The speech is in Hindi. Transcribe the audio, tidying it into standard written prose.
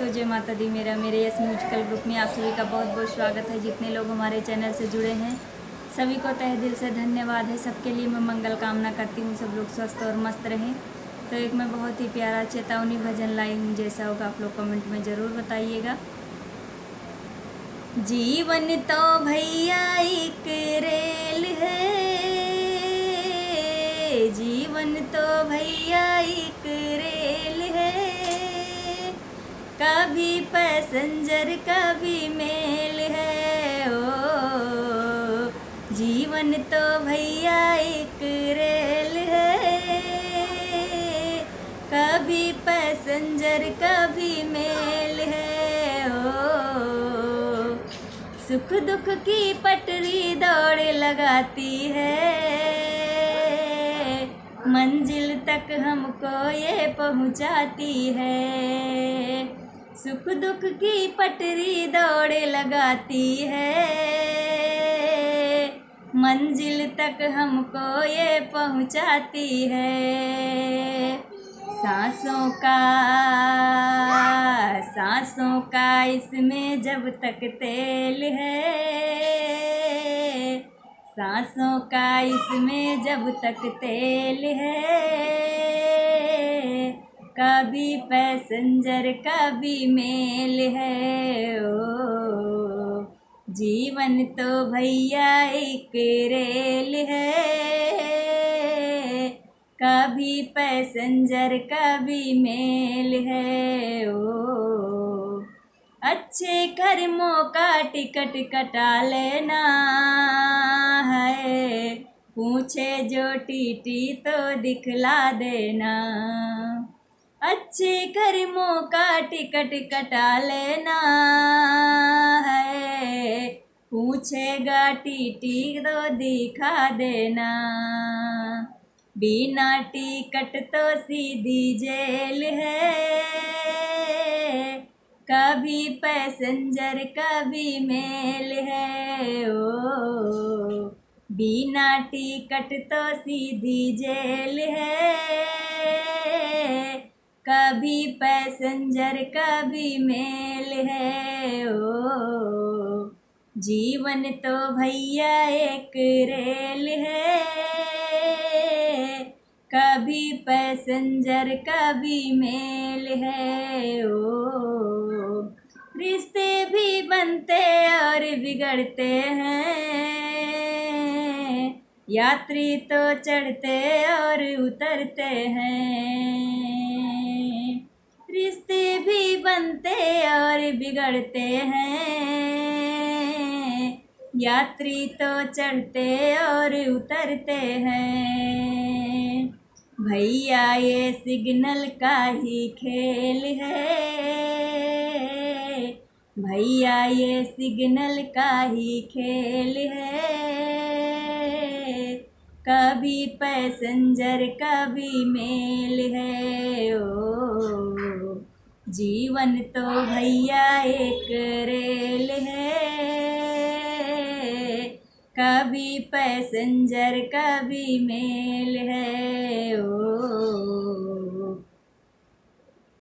दोस्तों, जय माता दी। मेरे यस म्यूजिकल ग्रुप में आप सभी का बहुत बहुत स्वागत है। जितने लोग हमारे चैनल से जुड़े हैं सभी को तहे दिल से धन्यवाद है। सबके लिए मैं मंगल कामना करती हूँ, सब लोग स्वस्थ और मस्त रहें। तो एक मैं बहुत ही प्यारा चेतावनी भजन लाई हूँ, जैसा होगा आप लोग कमेंट में ज़रूर बताइएगा। जीवन तो भैया एक रेल है, जीवन तो भैया एक रेल है, कभी पैसेंजर कभी मेल है। ओ जीवन तो भैया एक रेल है, कभी पैसेंजर कभी मेल है। ओ सुख दुख की पटरी दौड़ लगाती है, मंजिल तक हमको ये पहुंचाती है। सुख दुख की पटरी दौड़ लगाती है, मंजिल तक हमको ये पहुंचाती है। सांसों का इसमें जब तक तेल है, सांसों का इसमें जब तक तेल है, कभी पैसेंजर कभी मेल है। ओ जीवन तो भैया एक रेल है, कभी पैसेंजर कभी मेल है। ओ अच्छे कर्मों का टिकट कटा लेना है, पूछे जो टीटी तो दिखला देना। अच्छे कर्मों का टिकट कटा लेना है, पूछेगा टीटी तो दिखा देना। बिना टिकट तो सीधी जेल है, कभी पैसेंजर कभी मेल है। ओ बिना टिकट तो सीधी जेल है, कभी पैसेंजर कभी मेल है। ओ जीवन तो भैया एक रेल है, कभी पैसेंजर कभी मेल है। ओ रिश्ते भी बनते और बिगड़ते हैं, यात्री तो चढ़ते और उतरते हैं। रिश्ते भी बनते और बिगड़ते हैं, यात्री तो चढ़ते और उतरते हैं। भैया ये सिग्नल का ही खेल है, भैया ये सिग्नल का ही खेल है, कभी पैसेंजर कभी मेल है। ओ जीवन तो भैया एक रेल है, कभी पैसेंजर कभी मेल है।